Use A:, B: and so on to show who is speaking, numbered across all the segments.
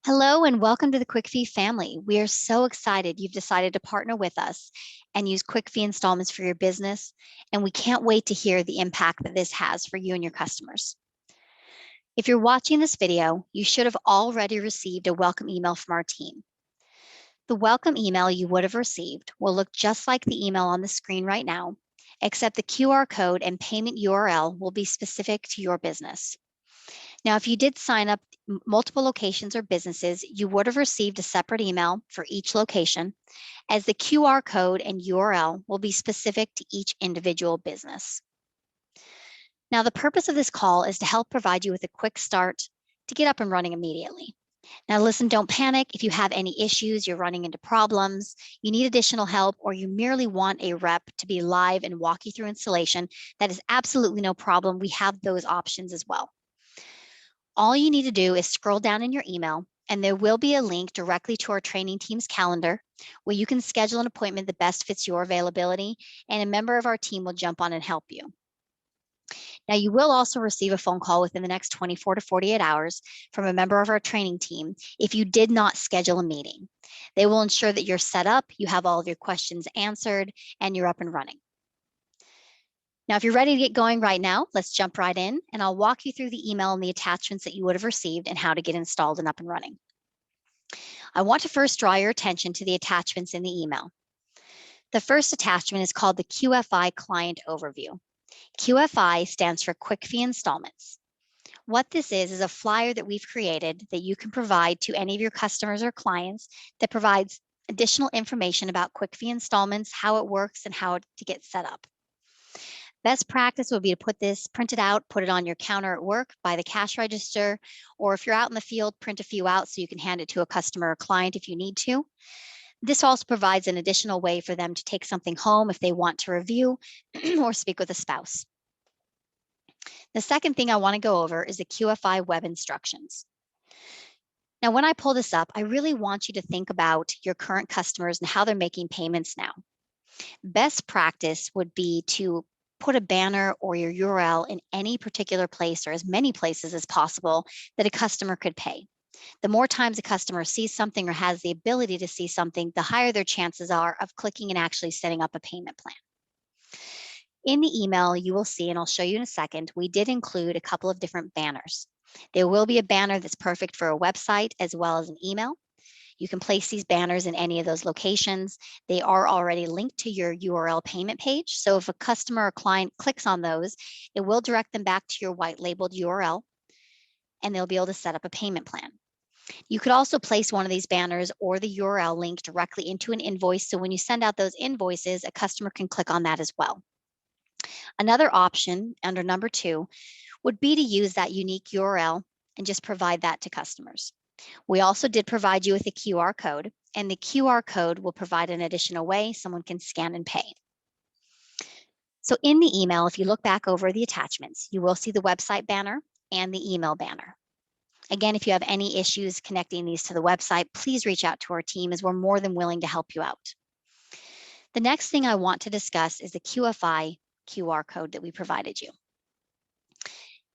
A: Hello and welcome to the QuickFee family. We are so excited you've decided to partner with us and use QuickFee installments for your business, and we can't wait to hear the impact that this has for you and your customers. If you're watching this video, you should have already received a welcome email from our team. The welcome email you would have received will look just like the email on the screen right now, except the QR code and payment URL will be specific to your business. Now, if you did sign up multiple locations or businesses, you would have received a separate email for each location, as the QR code and URL will be specific to each individual business. Now, the purpose of this call is to help provide you with a quick start to get up and running immediately. Now, listen, don't panic. If you have any issues, you're running into problems, you need additional help, or you merely want a rep to be live and walk you through installation, that is absolutely no problem. We have those options as well. All you need to do is scroll down in your email, and there will be a link directly to our training team's calendar where you can schedule an appointment that best fits your availability, and a member of our team will jump on and help you. Now, you will also receive a phone call within the next 24 to 48 hours from a member of our training team if you did not schedule a meeting. They will ensure that you're set up, you have all of your questions answered, and you're up and running. Now, if you're ready to get going right now, let's jump right in, and I'll walk you through the email and the attachments that you would have received and how to get installed and up and running. I want to first draw your attention to the attachments in the email. The first attachment is called the QFI Client Overview. QFI stands for QuickFee Installments. What this is a flyer that we've created that you can provide to any of your customers or clients that provides additional information about QuickFee Installments, how it works, and how to get set up. Best practice would be to put this printed out, put it on your counter at work by the cash register, or if you're out in the field, print a few out so you can hand it to a customer or client if you need to. This also provides an additional way for them to take something home if they want to review or speak with a spouse. The second thing I want to go over is the QFI web instructions. Now, when I pull this up, I really want you to think about your current customers and how they're making payments now. Best practice would be to put a banner or your URL in any particular place or as many places as possible that a customer could pay. The more times a customer sees something or has the ability to see something, the higher their chances are of clicking and actually setting up a payment plan. In the email, you will see, and I'll show you in a second, we did include a couple of different banners. There will be a banner that's perfect for a website as well as an email. You can place these banners in any of those locations. They are already linked to your URL payment page. So if a customer or client clicks on those, it will direct them back to your white labeled URL, and they'll be able to set up a payment plan. You could also place one of these banners or the URL link directly into an invoice. So when you send out those invoices, a customer can click on that as well. Another option under number 2 would be to use that unique URL and just provide that to customers. We also did provide you with a QR code, and the QR code will provide an additional way someone can scan and pay. So in the email, if you look back over the attachments, you will see the website banner and the email banner. Again, if you have any issues connecting these to the website, please reach out to our team as we're more than willing to help you out. The next thing I want to discuss is the QFI QR code that we provided you.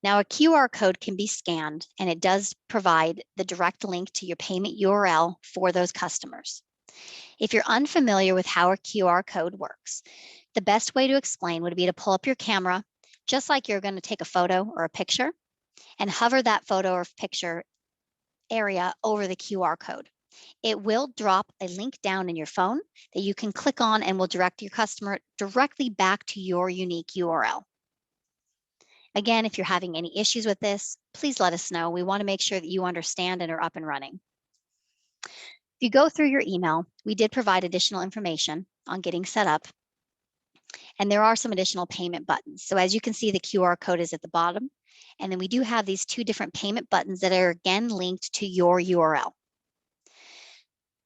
A: Now, a QR code can be scanned, and it does provide the direct link to your payment URL for those customers. If you're unfamiliar with how a QR code works, the best way to explain would be to pull up your camera, just like you're going to take a photo or a picture, and hover that photo or picture area over the QR code. It will drop a link down in your phone that you can click on and will direct your customer directly back to your unique URL. Again, if you're having any issues with this, please let us know. We want to make sure that you understand and are up and running. If you go through your email, we did provide additional information on getting set up, and there are some additional payment buttons. So as you can see, the QR code is at the bottom, and then we do have these 2 different payment buttons that are again linked to your URL.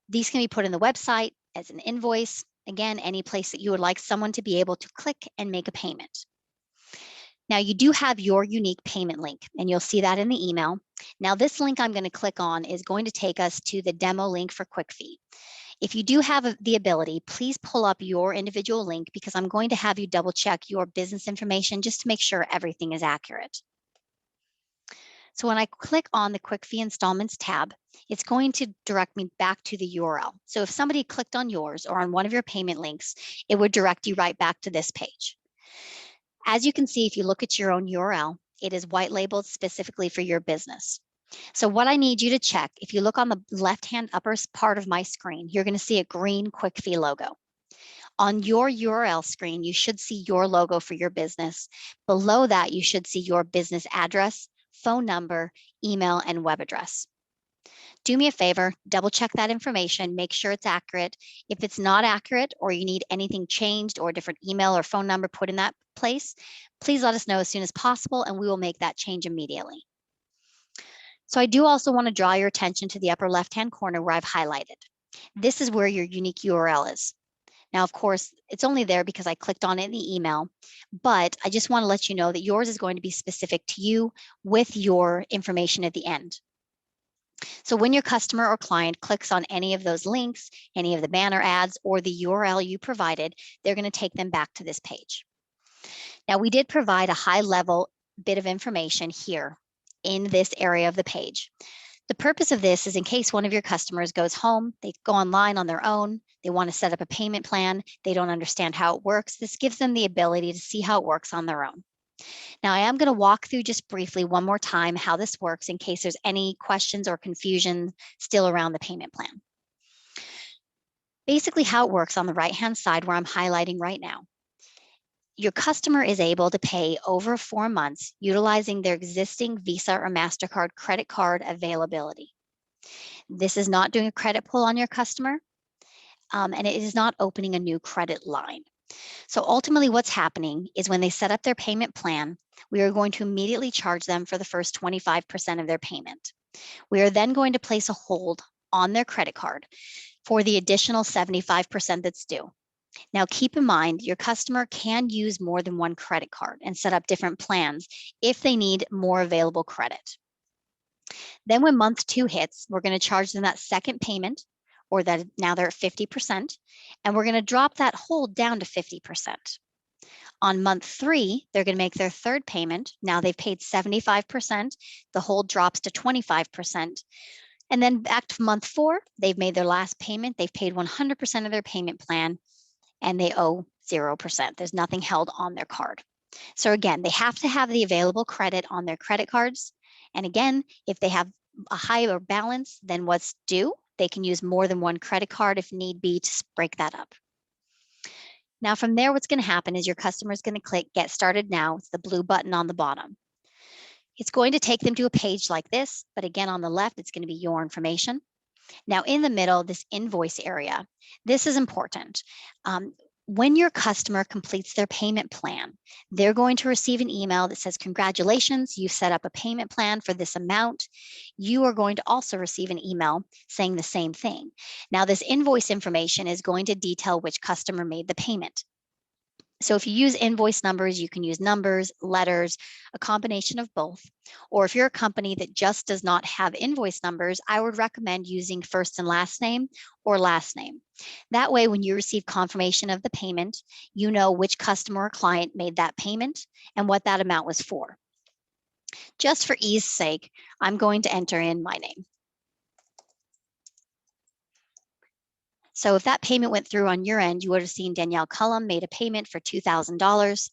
A: These can be put in the website as an invoice, again, any place that you would like someone to be able to click and make a payment. Now, you do have your unique payment link, and you'll see that in the email. Now, this link I'm going to click on is going to take us to the demo link for QuickFee. If you do have the ability, please pull up your individual link, because I'm going to have you double check your business information just to make sure everything is accurate. So when I click on the Quick Fee Installments tab, it's going to direct me back to the URL. So if somebody clicked on yours or on one of your payment links, it would direct you right back to this page. As you can see, if you look at your own URL, it is white labeled specifically for your business. So what I need you to check, if you look on the left-hand upper part of my screen, you're going to see a green Quick Fee logo. On your URL screen, you should see your logo for your business. Below that, you should see your business address, phone number, email, and web address. Do me a favor, double check that information, make sure it's accurate. If it's not accurate or you need anything changed or a different email or phone number put in that place, please let us know as soon as possible and we will make that change immediately. So I do also want to draw your attention to the upper left-hand corner where I've highlighted. This is where your unique URL is. Now, of course, it's only there because I clicked on it in the email, but I just want to let you know that yours is going to be specific to you with your information at the end. So when your customer or client clicks on any of those links, any of the banner ads, or the URL you provided, they're going to take them back to this page. Now, we did provide a high-level bit of information here in this area of the page. The purpose of this is in case one of your customers goes home, they go online on their own, they want to set up a payment plan, they don't understand how it works. This gives them the ability to see how it works on their own. Now, I am going to walk through just briefly one more time how this works in case there's any questions or confusion still around the payment plan. Basically, how it works on the right-hand side where I'm highlighting right now. Your customer is able to pay over 4 months utilizing their existing Visa or MasterCard credit card availability. This is not doing a credit pull on your customer, and it is not opening a new credit line. So ultimately what's happening is when they set up their payment plan, we are going to immediately charge them for the first 25% of their payment. We are then going to place a hold on their credit card for the additional 75% that's due. Now, keep in mind, your customer can use more than one credit card and set up different plans if they need more available credit. Then when month 2 hits, we're going to charge them that second payment, or that now they're at 50%, and we're going to drop that hold down to 50%. On month 3, they're going to make their third payment. Now they've paid 75%, the hold drops to 25%. And then back to month 4, they've made their last payment, they've paid 100% of their payment plan, and they owe 0%. There's nothing held on their card. So again, they have to have the available credit on their credit cards. And again, if they have a higher balance than what's due, they can use more than one credit card if need be to break that up. Now from there, what's going to happen is your customer is going to click Get Started Now. It's the blue button on the bottom. It's going to take them to a page like this, but again, on the left, it's going to be your information. Now in the middle, this invoice area, this is important. When your customer completes their payment plan, they're going to receive an email that says, congratulations, you set up a payment plan for this amount. You are going to also receive an email saying the same thing. Now, this invoice information is going to detail which customer made the payment. So if you use invoice numbers, you can use numbers, letters, a combination of both. Or if you're a company that just does not have invoice numbers, I would recommend using first and last name or last name. That way, when you receive confirmation of the payment, you know which customer or client made that payment and what that amount was for. Just for ease sake, I'm going to enter in my name. So if that payment went through on your end, you would have seen Danielle Cullum made a payment for $2,000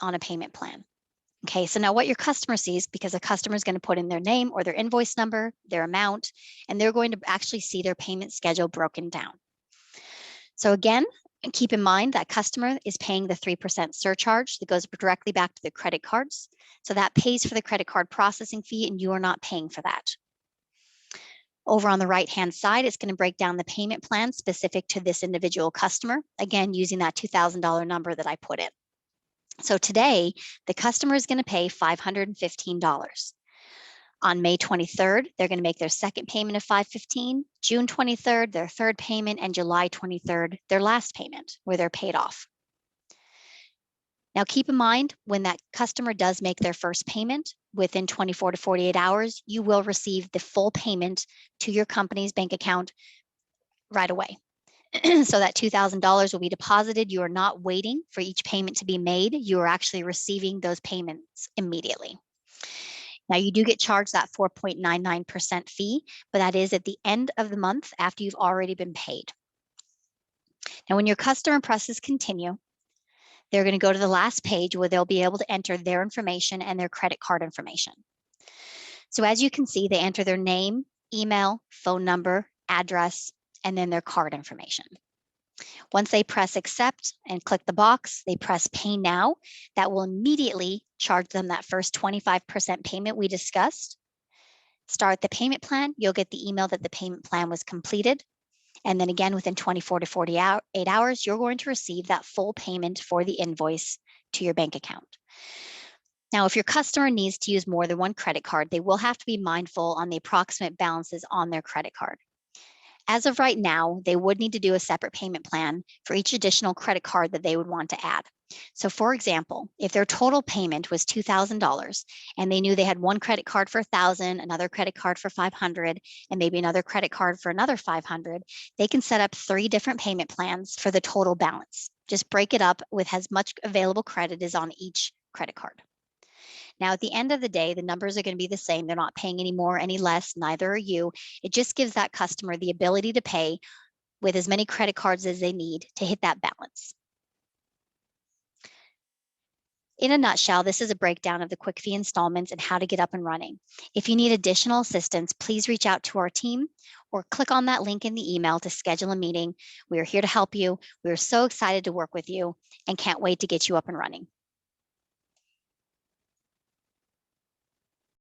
A: on a payment plan. Okay, so now what your customer sees, because the customer is going to put in their name or their invoice number, their amount, and they're going to actually see their payment schedule broken down. So again, keep in mind that customer is paying the 3% surcharge that goes directly back to the credit cards. So that pays for the credit card processing fee and you are not paying for that. Over on the right-hand side, it's going to break down the payment plan specific to this individual customer, again, using that $2,000 number that I put in. So today, the customer is going to pay $515. On May 23rd, they're going to make their second payment of $515, June 23rd, their third payment, and July 23rd, their last payment, where they're paid off. Now, keep in mind, when that customer does make their first payment, within 24 to 48 hours, you will receive the full payment to your company's bank account right away. So that $2,000 will be deposited. You are not waiting for each payment to be made. You are actually receiving those payments immediately. Now you do get charged that 4.99% fee, but that is at the end of the month after you've already been paid. Now, when your customer presses continue, they're going to go to the last page where they'll be able to enter their information and their credit card information. So as you can see, they enter their name, email, phone number, address, and then their card information. Once they press accept and click the box, they press pay now. That will immediately charge them that first 25% payment we discussed. Start the payment plan. You'll get the email that the payment plan was completed. And then again, within 24 to 48 hours, you're going to receive that full payment for the invoice to your bank account. Now, if your customer needs to use more than one credit card, they will have to be mindful on the approximate balances on their credit card. As of right now, they would need to do a separate payment plan for each additional credit card that they would want to add. So for example, if their total payment was $2,000 and they knew they had one credit card for $1,000, another credit card for $500, and maybe another credit card for another $500, they can set up 3 different payment plans for the total balance. Just break it up with as much available credit as on each credit card. Now, at the end of the day, the numbers are going to be the same. They're not paying any more, any less, neither are you. It just gives that customer the ability to pay with as many credit cards as they need to hit that balance. In a nutshell, this is a breakdown of the quick fee installments and how to get up and running. If you need additional assistance, please reach out to our team or click on that link in the email to schedule a meeting. We are here to help you. We are so excited to work with you and can't wait to get you up and running.